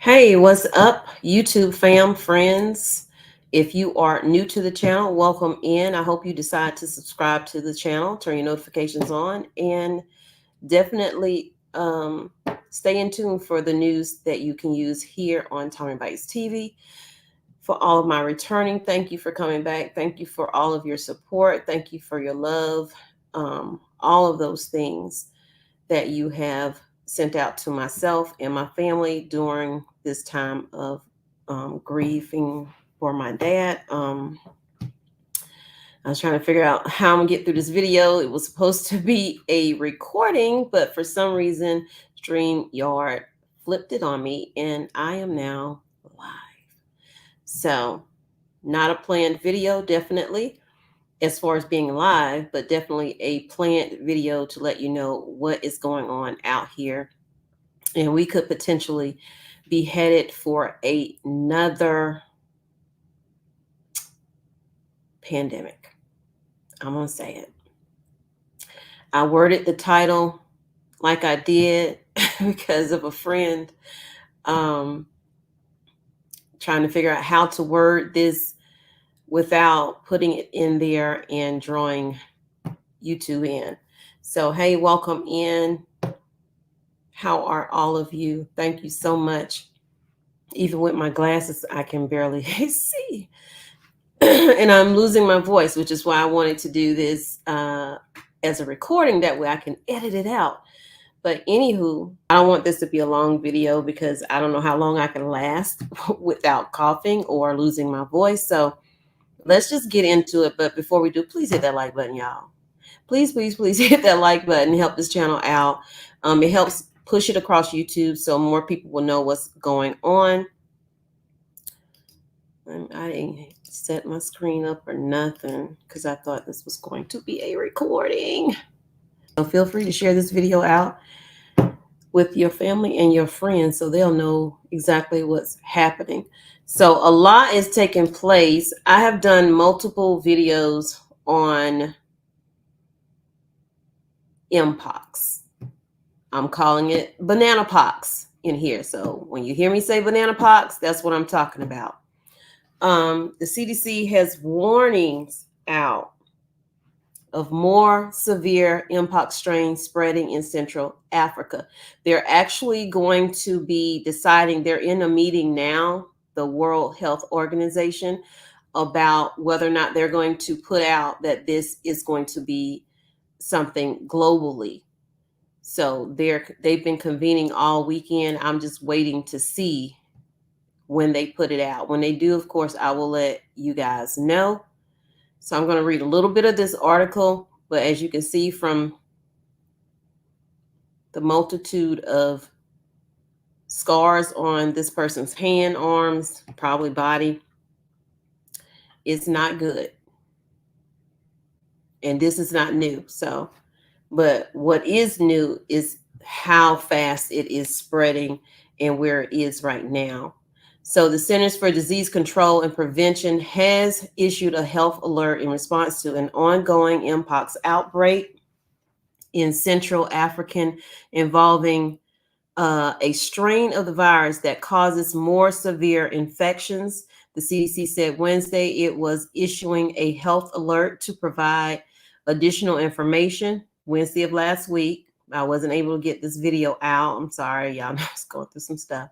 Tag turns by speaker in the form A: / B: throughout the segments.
A: Hey, what's up, YouTube fam, friends? If you are new to the channel, welcome in. I hope you decide to subscribe to the channel, turn your notifications on, and definitely stay in tune for the news that you can use here on Tommy Bites TV. For all of my returning, thank you for coming back. Thank you for all of your support. Thank you for your love. All of those things that you have sent out to myself and my family during this time of grieving for my dad. I was trying to figure out how I'm gonna get through this video. It was supposed to be a recording, but for some reason, StreamYard flipped it on me, and I am now live. So, not a planned video, definitely, as far as being live, but definitely a planned video to let you know what is going on out here. And we could potentially be headed for another pandemic. I'm going to say it. I worded the title like I did because of a friend trying to figure out how to word this without putting it in there and drawing YouTube in. So, hey, welcome in. How are all of you? Thank you so much. Even with my glasses, I can barely see. And I'm losing my voice, which is why I wanted to do this as a recording. That way I can edit it out. But anywho, I don't want this to be a long video because I don't know how long I can last without coughing or losing my voice. So let's just get into it. But before we do, please hit that like button, y'all. Please, please, please hit that like button. Help this channel out. It helps push it across YouTube so more people will know what's going on. I didn't set my screen up or nothing because I thought this was going to be a recording. So feel free to share this video out with your family and your friends so they'll know exactly what's happening. So a lot is taking place. I have done multiple videos on MPOX. I'm calling it banana pox in here. So when you hear me say banana pox, that's what I'm talking about. The CDC has warnings out of more severe mpox strains spreading in Central Africa. They're actually going to be deciding, they're in a meeting now, the World Health Organization, about whether or not they're going to put out that this is going to be something globally. So they've been convening all weekend. I'm just waiting to see when they put it out. When they do, of course, I will let you guys know. So I'm going to read a little bit of this article, but as you can see from the multitude of scars on this person's hand, arms, probably body, it's not good. And this is not new. So, but what is new is how fast it is spreading and where it is right now. So the Centers for Disease Control and Prevention has issued a health alert in response to an ongoing mpox outbreak in Central Africa involving a strain of the virus that causes more severe infections. The CDC said Wednesday it was issuing a health alert to provide additional information. Wednesday of last week, I wasn't able to get this video out. I'm sorry, y'all know I was going through some stuff.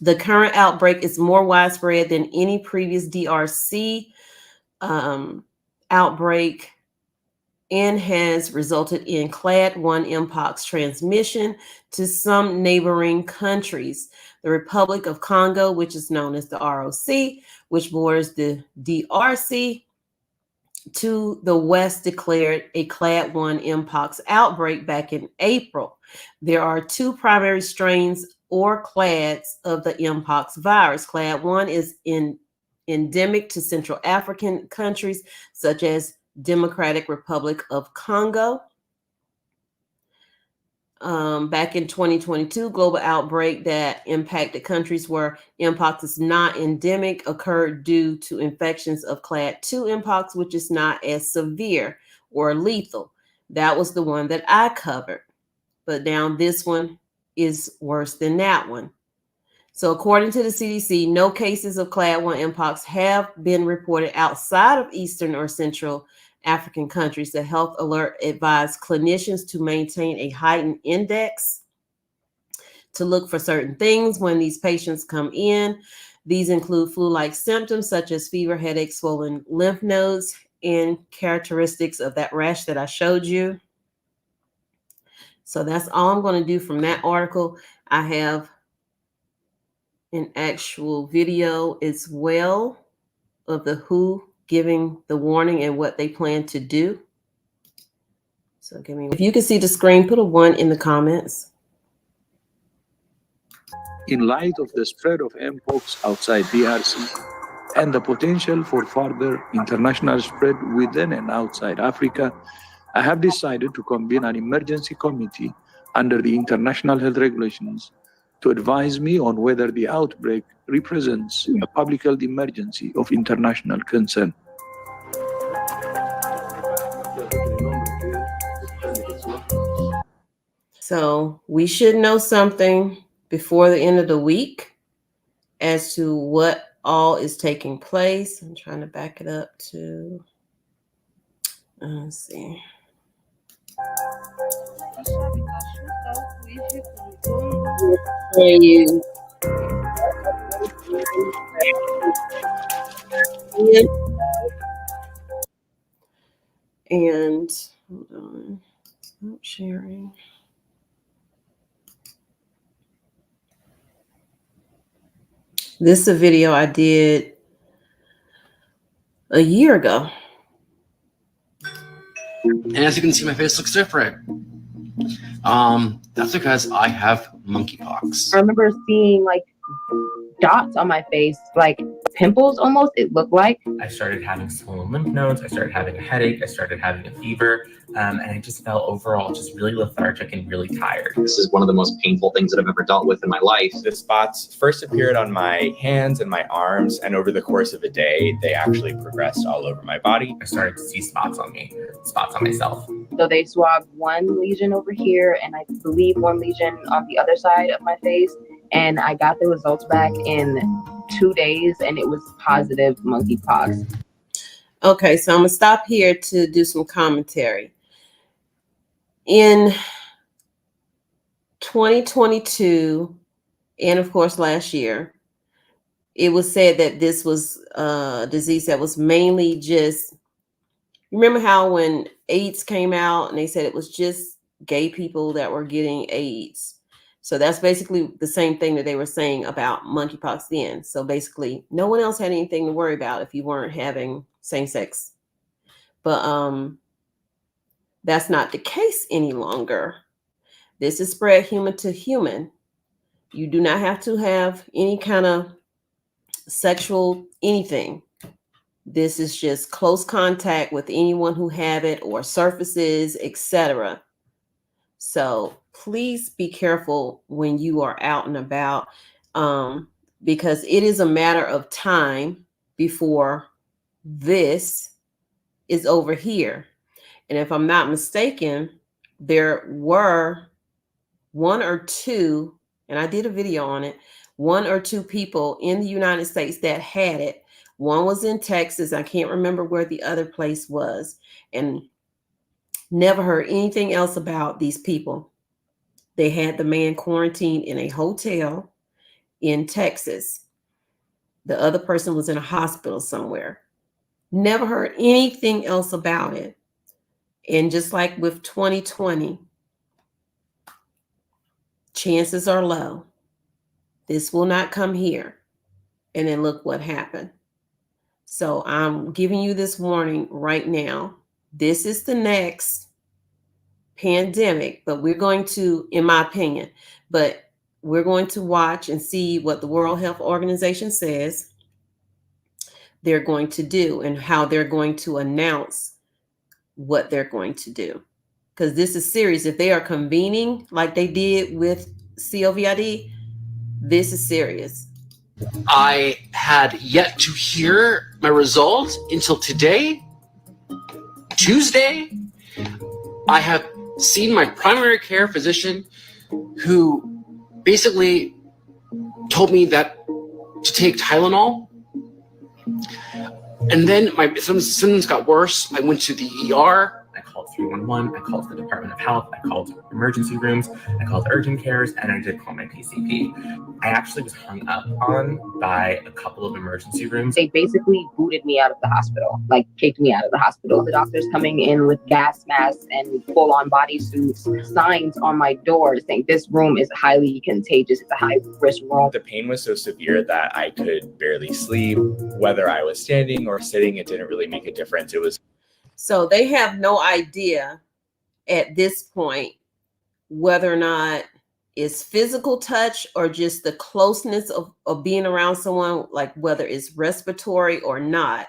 A: The current outbreak is more widespread than any previous DRC outbreak and has resulted in Clade 1 mpox transmission to some neighboring countries. The Republic of Congo, which is known as the ROC, which borders the DRC, to the west declared a Clade 1 mpox outbreak back in April. There are two primary strains or clades of the mpox virus. Clade 1 is endemic to Central African countries such as Democratic Republic of Congo. Back in 2022, global outbreak that impacted countries where mpox is not endemic occurred due to infections of Clade 2 mpox, which is not as severe or lethal. That was the one that I covered. But now this one is worse than that one. So according to the CDC, no cases of class 1 mpox have been reported outside of Eastern or Central African countries. The Health Alert advised clinicians to maintain a heightened index to look for certain things when these patients come in. These include flu-like symptoms such as fever, headache, swollen lymph nodes, and characteristics of that rash that I showed you. So that's all I'm going to do from that article. I have an actual video as well of the WHO giving the warning and what they plan to do. So give me, if you can see the screen, put a 1 in the comments.
B: In light of the spread of mpox outside DRC and the potential for further international spread within and outside Africa, I have decided to convene an emergency committee under the international health regulations to advise me on whether the outbreak represents a public health emergency of international concern.
A: So we should know something before the end of the week as to what all is taking place. I'm trying to back it up to, let's see. And hold on, stop sharing. This is a video I did a year ago.
C: And as you can see, my face looks different. That's because I have monkeypox.
D: I remember seeing like dots on my face, like pimples almost, it looked like.
E: I started having swollen lymph nodes, I started having a headache, I started having a fever, and I just felt overall just really lethargic and really tired.
F: This is one of the most painful things that I've ever dealt with in my life.
G: The spots first appeared on my hands and my arms, and over the course of a day, they actually progressed all over my body.
E: I started to see spots on me, spots on myself.
D: So they swabbed one lesion over here, and I believe one lesion on the other side of my face. And I got the results back in 2 days, and it was positive monkeypox.
A: Okay, so I'm gonna stop here to do some commentary. In 2022, and of course last year, it was said that this was a disease that was mainly just, remember how when AIDS came out and they said it was just gay people that were getting AIDS? So that's basically the same thing that they were saying about monkeypox then. So basically no one else had anything to worry about if you weren't having same-sex. But that's not the case any longer. This is spread human to human. You do not have to have any kind of sexual anything. This is just close contact with anyone who have it or surfaces, etc. So please be careful when you are out and about, because it is a matter of time before this is over here. And if I'm not mistaken, there were 1 or 2, and I did a video on it, 1 or 2 people in the United States that had it. One was in Texas. I can't remember where the other place was, and never heard anything else about these people. They had the man quarantined in a hotel in Texas. The other person was in a hospital somewhere. Never heard anything else about it. And just like with 2020, chances are low. This will not come here. And then look what happened. So I'm giving you this warning right now. This is the next pandemic, but we're going to, in my opinion, but we're going to watch and see what the World Health Organization says they're going to do and how they're going to announce what they're going to do. Because this is serious. If they are convening like they did with COVID, this is serious.
C: I had yet to hear my results until today, Tuesday. I have seen my primary care physician who basically told me that to take Tylenol. And then my symptoms got worse. I went to the ER. I called 311. I called the Department of Health. I called emergency rooms. I called urgent cares, and I did call my PCP. I actually was hung up on by a couple of emergency rooms.
D: They basically booted me out of the hospital, like kicked me out of the hospital. The doctors coming in with gas masks and full-on bodysuits, signs on my door saying this room is highly contagious. It's a high-risk room.
G: The pain was so severe that I could barely sleep. Whether I was standing or sitting, it didn't really make a difference. It was.
A: So they have no idea at this point whether or not it's physical touch or just the closeness of being around someone, like whether it's respiratory or not.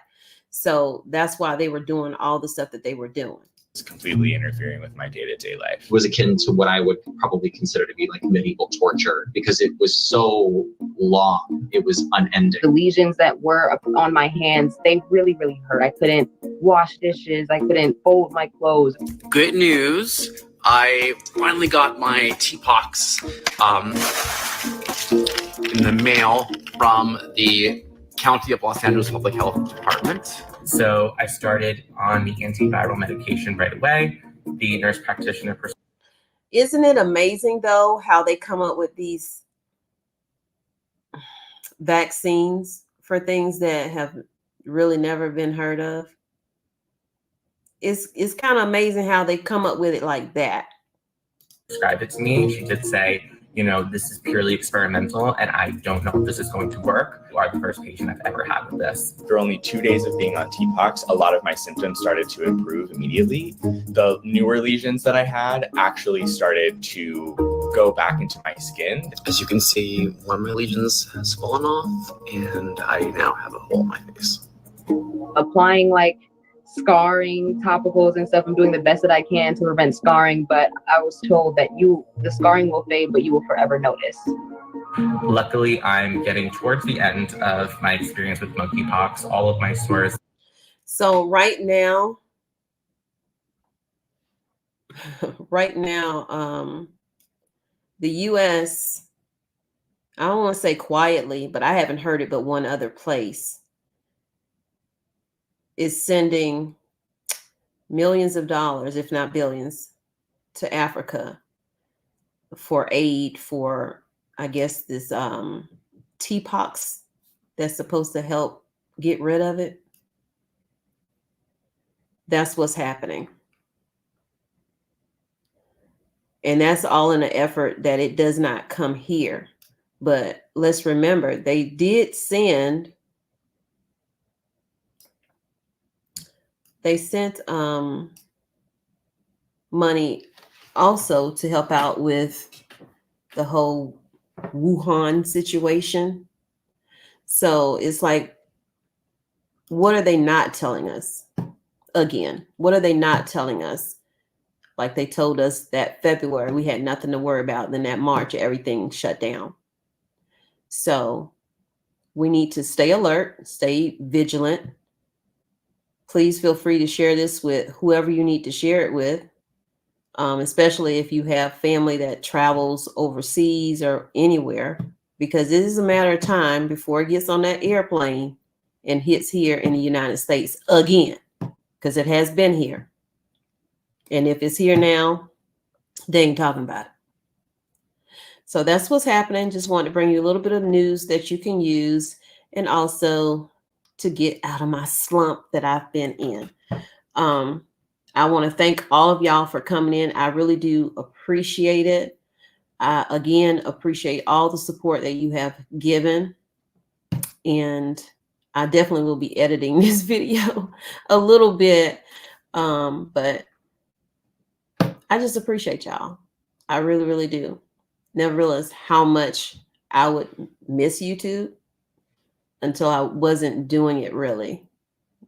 A: So that's why they were doing all the stuff that they were doing.
G: It's completely interfering with my day-to-day life.
F: It was akin to what I would probably consider to be like medieval torture because it was so long. It was unending.
D: The lesions that were on my hands, they really, really hurt. I couldn't wash dishes. I couldn't fold my clothes.
C: Good news. I finally got my TOMMYBITES in the mail from the County of Los Angeles Public Health Department.
E: So I started on the antiviral medication right away. The nurse practitioner.
A: Isn't it amazing though how they come up with these vaccines for things that have really never been heard of? It's kind of amazing how they come up with it like that.
E: Described it to me. She did say, you know, this is purely experimental and I don't know if this is going to work. You are the first patient I've ever had with this.
G: After only 2 days of being on TOMMYBITES, a lot of my symptoms started to improve immediately. The newer lesions that I had actually started to go back into my skin.
C: As you can see, one of my lesions has fallen off and I now have a hole in my face.
D: Applying like scarring topicals and stuff. I'm doing the best that I can to prevent scarring, but I was told that the scarring will fade, but you will forever notice.
E: Luckily, I'm getting towards the end of my experience with monkeypox. All of my sores.
A: So right now, the US, I don't want to say quietly, but I haven't heard it but one other place, is sending millions of dollars, if not billions, to Africa for aid for, I guess, this TOMMYBITES that's supposed to help get rid of it. That's what's happening. And that's all in an effort that it does not come here. But let's remember, they did send, they sent money also to help out with the whole Wuhan situation. So it's like, what are they not telling us? Again, what are they not telling us? Like they told us that February we had nothing to worry about. Then that March, everything shut down. So we need to stay alert, stay vigilant. Please feel free to share this with whoever you need to share it with, especially if you have family that travels overseas or anywhere, because it is a matter of time before it gets on that airplane and hits here in the United States again, because it has been here. And if it's here now, they ain't talking about it. So that's what's happening. Just wanted to bring you a little bit of news that you can use, and also to get out of my slump that I've been in. I want to thank all of y'all for coming in. I really do appreciate it. I, again, appreciate all the support that you have given. And I definitely will be editing this video a little bit. But I just appreciate y'all. I really, really do. Never realized how much I would miss YouTube until I wasn't doing it really,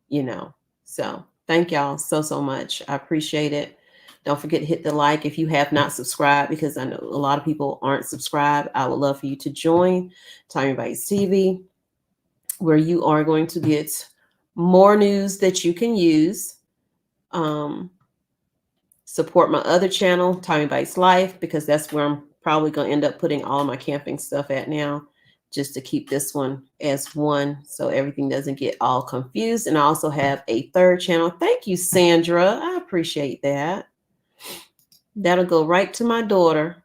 A: you know. So thank y'all so much. I appreciate it. Don't forget to hit the like if you have not subscribed, because I know a lot of people aren't subscribed. I would love for you to join TOMMYBITES TV, where you are going to get more news that you can use. Support my other channel, TOMMYBITES Life, because that's where I'm probably going to end up putting all of my camping stuff at now, just to keep this one as one so everything doesn't get all confused. And I also have a third channel. Thank you, Sandra. I appreciate that. That'll go right to my daughter.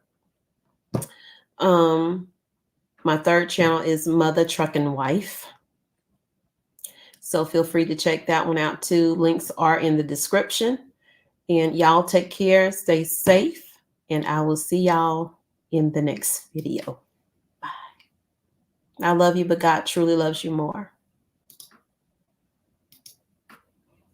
A: My third channel is Mother Truckin' Wife. So feel free to check that one out too. Links are in the description. And y'all take care, stay safe, and I will see y'all in the next video. Bye. I love you, but God truly loves you more.